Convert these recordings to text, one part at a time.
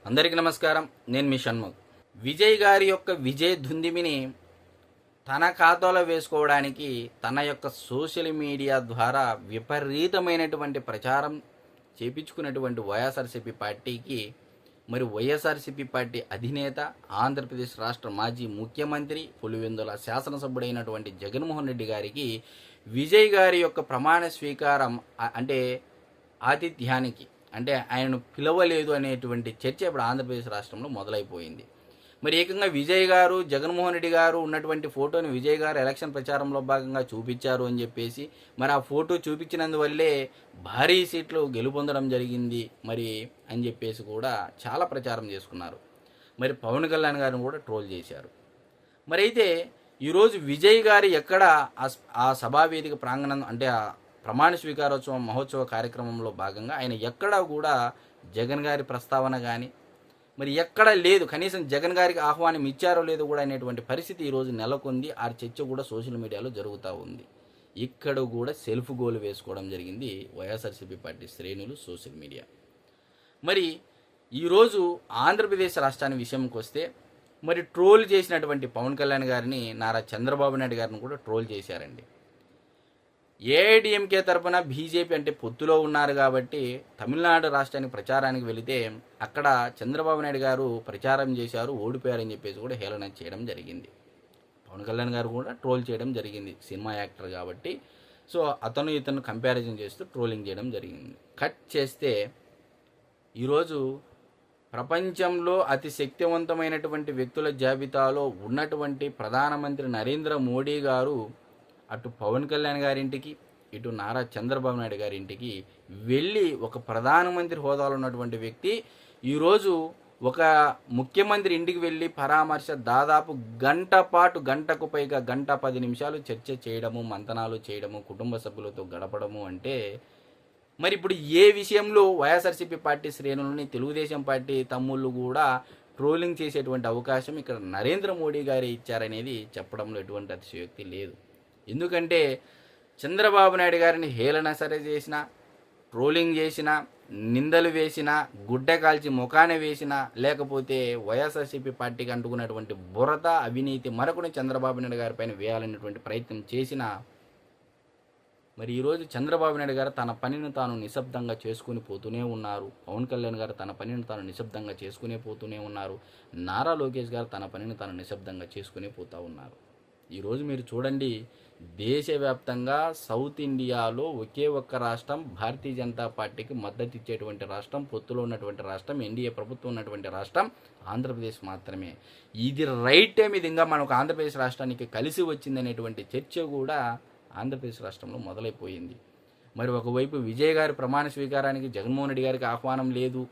అందరికీ నమస్కారం. నేను మీ షణ్ముఖ్. విజయ్ గారి యొక్క విజయ్ దుందిమిని తన ఖాతాలో వేసుకోవడానికి తన యొక్క సోషల్ మీడియా ద్వారా విపరీతమైనటువంటి ప్రచారం చేపించుకున్నటువంటి వైఎస్ఆర్సీపీ పార్టీకి వైఎస్ఆర్సీపీ పార్టీ అధినేత, ఆంధ్రప్రదేశ్ రాష్ట్ర మాజీ ముఖ్యమంత్రి, పులివెందుల శాసనసభ్యుడైనటువంటి జగన్మోహన్ రెడ్డి గారికి విజయ్ గారి యొక్క ప్రమాణ స్వీకారం అంటే ఆతిథ్యానికి అంటే ఆయనను పిలవలేదు అనేటువంటి చర్చ ఇప్పుడు ఆంధ్రప్రదేశ్ రాష్ట్రంలో మొదలైపోయింది. ఏకంగా విజయ్ గారు, జగన్మోహన్ రెడ్డి గారు ఉన్నటువంటి ఫోటోని విజయ్ గారు ఎలక్షన్ ప్రచారంలో భాగంగా చూపించారు అని చెప్పేసి ఆ ఫోటో చూపించినందువల్లే భారీ సీట్లు గెలుపొందడం జరిగింది అని చెప్పేసి కూడా చాలా ప్రచారం చేసుకున్నారు. పవన్ కళ్యాణ్ గారిని కూడా ట్రోల్ చేశారు. అయితే ఈరోజు విజయ్ గారు ఎక్కడ ఆ సభావేదిక ప్రాంగణం అంటే ఆ ప్రమాణ స్వీకారోత్సవం మహోత్సవ కార్యక్రమంలో భాగంగా ఆయన ఎక్కడా కూడా జగన్ గారి ప్రస్తావన కానీ ఎక్కడా లేదు. కనీసం జగన్ గారికి ఆహ్వానం ఇచ్చారో లేదో కూడా అనేటువంటి పరిస్థితి ఈరోజు నెలకొంది. ఆ చర్చ కూడా సోషల్ మీడియాలో జరుగుతూ ఉంది. ఇక్కడ కూడా సెల్ఫ్ గోల్ వేసుకోవడం జరిగింది వైఎస్ఆర్సీపీ పార్టీ శ్రేణులు, సోషల్ మీడియా. ఈరోజు ఆంధ్రప్రదేశ్ రాష్ట్రానికి విషయంకి వస్తే ట్రోల్ చేసినటువంటి పవన్ కళ్యాణ్ గారిని నారా చంద్రబాబు నాయుడు గారిని కూడా ట్రోల్ చేశారండి. ఏఐడిఎంకే తరపున బీజేపీ అంటే పొత్తులో ఉన్నారు కాబట్టి తమిళనాడు రాష్ట్రానికి ప్రచారానికి వెళితే అక్కడ చంద్రబాబు నాయుడు గారు ప్రచారం చేశారు, ఓడిపోయారని చెప్పేసి కూడా హేళన చేయడం జరిగింది. పవన్ కళ్యాణ్ గారు కూడా ట్రోల్ చేయడం జరిగింది, సినిమా యాక్టర్ కాబట్టి. సో ఇతను కంపారిజన్ చేస్తూ ట్రోలింగ్ చేయడం జరిగింది. కట్ చేస్తే ఈరోజు ప్రపంచంలో అతి శక్తివంతమైనటువంటి వ్యక్తుల జాబితాలో ఉన్నటువంటి ప్రధానమంత్రి నరేంద్ర మోడీ గారు అటు పవన్ కళ్యాణ్ గారింటికి, ఇటు నారా చంద్రబాబు నాయుడు గారింటికి వెళ్ళి ఒక ప్రధానమంత్రి హోదాలో ఉన్నటువంటి వ్యక్తి ఈరోజు ఒక ముఖ్యమంత్రి ఇంటికి వెళ్ళి పరామర్శ దాదాపు గంటకు పైగా 1:10 చర్చ చేయడము, మంతనాలు చేయడము, కుటుంబ సభ్యులతో గడపడము అంటే ఇప్పుడు ఏ విషయంలో వైఎస్ఆర్సీపీ పార్టీ శ్రేణులని తెలుగుదేశం పార్టీ తమ్ముళ్ళు కూడా ట్రోలింగ్ చేసేటువంటి అవకాశం ఇక్కడ నరేంద్ర మోడీ గారే ఇచ్చారనేది చెప్పడంలో ఎటువంటి అతిశయోక్తి లేదు. ఎందుకంటే చంద్రబాబు నాయుడు గారిని హేళన సరే చేసిన, ట్రోలింగ్ చేసిన, నిందలు వేసిన, గుడ్డ కాల్చి ముఖాన వేసిన, లేకపోతే వైఎస్ఆర్సీపీ పార్టీకి అంటుకున్నటువంటి బురద, అవినీతి మరొకటి చంద్రబాబు నాయుడు గారి పైన వేయాలనేటువంటి ప్రయత్నం చేసిన ఈరోజు చంద్రబాబు నాయుడు గారు తన పనిని తాను నిశ్శబ్దంగా చేసుకుని పోతూనే ఉన్నారు. పవన్ కళ్యాణ్ గారు తన పనిని తాను నిశ్శబ్దంగా చేసుకునే పోతూనే ఉన్నారు. నారా లోకేష్ గారు తన పనిని తాను నిశ్శబ్దంగా చేసుకునే పోతూ ఉన్నారు. ఈరోజు మీరు చూడండి, దేశవ్యాప్తంగా సౌత్ ఇండియాలో ఒకే ఒక్క రాష్ట్రం భారతీయ జనతా పార్టీకి మద్దతు ఇచ్చేటువంటి రాష్ట్రం, పొత్తులో ఉన్నటువంటి రాష్ట్రం, ఎన్డీఏ ప్రభుత్వం ఉన్నటువంటి రాష్ట్రం ఆంధ్రప్రదేశ్ మాత్రమే. ఇది రైట్ టైం, ఇది ఇంకా మనకు ఆంధ్రప్రదేశ్ రాష్ట్రానికి కలిసి వచ్చిందనేటువంటి చర్చ కూడా ఆంధ్రప్రదేశ్ రాష్ట్రంలో మొదలైపోయింది. ఒకవైపు విజయ్ గారి ప్రమాణ స్వీకారానికి జగన్మోహన్ రెడ్డి గారికి ఆహ్వానం లేదు.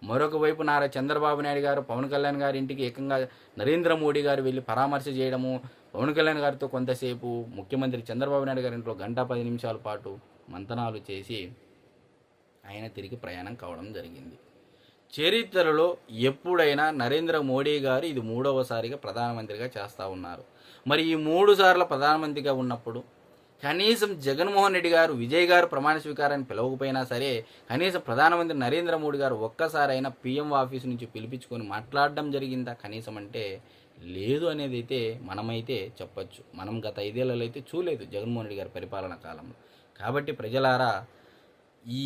మరొక వైపు నారా చంద్రబాబు నాయుడు గారు పవన్ కళ్యాణ్ గారి ఇంటికి ఏకంగా నరేంద్ర మోడీ గారు వెళ్ళి పరామర్శ చేయడము, పవన్ కళ్యాణ్ గారితో కొంతసేపు, ముఖ్యమంత్రి చంద్రబాబు నాయుడు గారి ఇంట్లో 1:10 పాటు మంతనాలు చేసి ఆయన తిరిగి ప్రయాణం కావడం జరిగింది. చరిత్రలో ఎప్పుడైనా నరేంద్ర మోడీ గారు ఇది 3వసారిగా ప్రధానమంత్రిగా చేస్తూ ఉన్నారు. ఈ 3 సార్లు ప్రధానమంత్రిగా ఉన్నప్పుడు కనీసం జగన్మోహన్ రెడ్డి గారు విజయ్ గారు ప్రమాణ స్వీకారాన్ని పిలవకపోయినా సరే కనీసం ప్రధానమంత్రి నరేంద్ర మోడీ గారు ఒక్కసారైనా పీఎం ఆఫీసు నుంచి పిలిపించుకొని మాట్లాడడం జరిగిందా కనీసం అంటే లేదు అనేది అయితే మనమైతే చెప్పచ్చు. మనం గత 5 ఏళ్లలో అయితే చూడలేదు జగన్మోహన్ రెడ్డి గారి పరిపాలన కాలంలో. కాబట్టి ప్రజలారా, ఈ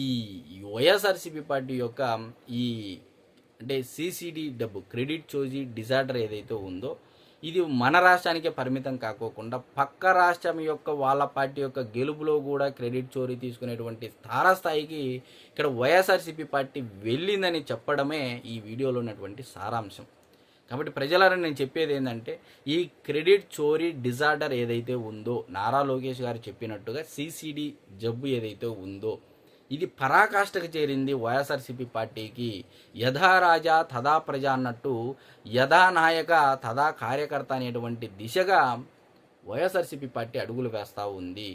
వైఎస్ఆర్సీపీ పార్టీ యొక్క ఈ అంటే సిసిడి డబ్బు, క్రెడిట్ చోరీ డిజార్డర్ ఏదైతే ఉందో ఇది మన రాష్ట్రానికే పరిమితం కాకోకుండా పక్క రాష్ట్రం యొక్క వాళ్ళ పార్టీ యొక్క గెలుపులో కూడా క్రెడిట్ చోరీ తీసుకునేటువంటి తారాస్థాయికి ఇక్కడ వైఎస్ఆర్సీపీ పార్టీ వెళ్ళిందని చెప్పడమే ఈ వీడియోలో ఉన్నటువంటి సారాంశం. కాబట్టి ప్రజలారా, నేను చెప్పేది ఏంటంటే ఈ క్రెడిట్ చోరీ డిజార్డర్ ఏదైతే ఉందో, నారా లోకేష్ గారు చెప్పినట్టుగా సిసిడి జబ్బు ఏదైతే ఉందో ఇది పరాకాష్ఠకు చేరింది వైఎస్ఆర్సీపీ పార్టీకి. యథా రాజా తదా ప్రజ అన్నట్టు యథా నాయక తదా కార్యకర్త అనేటువంటి దిశగా వైఎస్ఆర్సీపీ పార్టీ అడుగులు వేస్తూ ఉంది.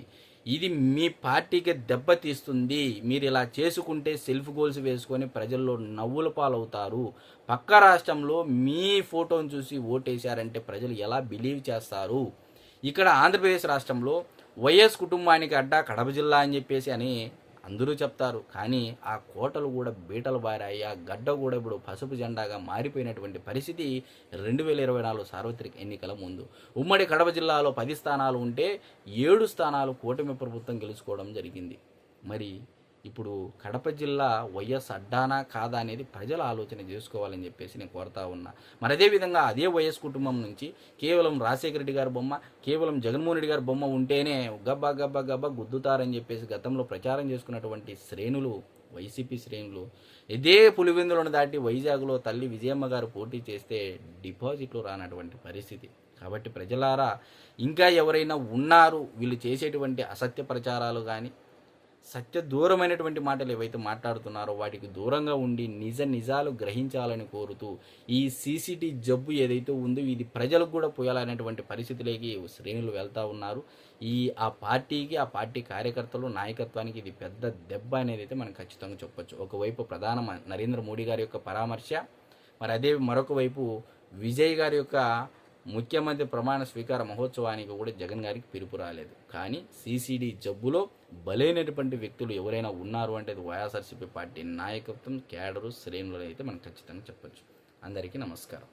ఇది మీ పార్టీకి దెబ్బతీస్తుంది. మీరు ఇలా చేసుకుంటే సెల్ఫ్ గోల్స్ వేసుకొని ప్రజల్లో నవ్వుల పాలవుతారు. పక్క రాష్ట్రంలో మీ ఫోటోను చూసి ఓటేశారంటే ప్రజలు ఎలా బిలీవ్ చేస్తారు? ఇక్కడ ఆంధ్రప్రదేశ్ రాష్ట్రంలో వైఎస్ కుటుంబానికి అడ్డా కడప జిల్లా అని చెప్పేసి అని అందరూ చెప్తారు. కానీ ఆ కోటలు కూడా బీటలు బారాయి. ఆ గడ్డ కూడా ఇప్పుడు పసుపు జెండాగా మారిపోయినటువంటి పరిస్థితి 2024 సార్వత్రిక ఎన్నికల ముందు. ఉమ్మడి కడప జిల్లాలో 10 స్థానాలు ఉంటే 7 స్థానాలు కూటమి ప్రభుత్వం గెలుచుకోవడం జరిగింది. మరి ఇప్పుడు కడప జిల్లా వైఎస్ అడ్డానా కాదా అనేది ప్రజలు ఆలోచన చేసుకోవాలని చెప్పేసి నేను కోరుతా ఉన్నా. మరి అదేవిధంగా అదే వైఎస్ కుటుంబం నుంచి కేవలం రాజశేఖర రెడ్డి గారి బొమ్మ, కేవలం జగన్మోహన్ రెడ్డి గారి బొమ్మ ఉంటేనే గబ్బా గబ్బా గబ్బా గుద్దుతారని చెప్పేసి గతంలో ప్రచారం చేసుకున్నటువంటి శ్రేణులు, వైసీపీ శ్రేణులు ఇదే పులివెందులను దాటి వైజాగ్లో తల్లి విజయమ్మ గారు పోటీ చేస్తే డిపాజిట్లు రానటువంటి పరిస్థితి. కాబట్టి ప్రజలారా, ఇంకా ఎవరైనా ఉన్నారు వీళ్ళు చేసేటువంటి అసత్య ప్రచారాలు కానీ సత్య దూరమైనటువంటి మాటలు ఏవైతే మాట్లాడుతున్నారో వాటికి దూరంగా ఉండి నిజాలు గ్రహించాలని కోరుతూ ఈ సీసీటీ జబ్బు ఏదైతే ఉందో ఇది ప్రజలకు కూడా పోయాలనేటువంటి పరిస్థితిలోకి శ్రేణులు వెళ్తూ ఉన్నారు. ఆ పార్టీకి, ఆ పార్టీ కార్యకర్తలు, నాయకత్వానికి ఇది పెద్ద దెబ్బ అనేది అయితే మనం ఖచ్చితంగా చెప్పొచ్చు. ఒకవైపు నరేంద్ర మోడీ గారి యొక్క పరామర్శ, మరి అదే మరొక వైపు విజయ్ గారి యొక్క ముఖ్యమంత్రి ప్రమాణ స్వీకార మహోత్సవానికి కూడా జగన్ గారికి పిలుపు రాలేదు. కానీ సీసీడీ జబ్బులో బలైనటువంటి వ్యక్తులు ఎవరైనా ఉన్నారు అంటే అది వైఎస్ఆర్సీపీ పార్టీ నాయకత్వం, క్యాడరు, శ్రేణులు అయితే మనం ఖచ్చితంగా చెప్పొచ్చు. అందరికీ నమస్కారం.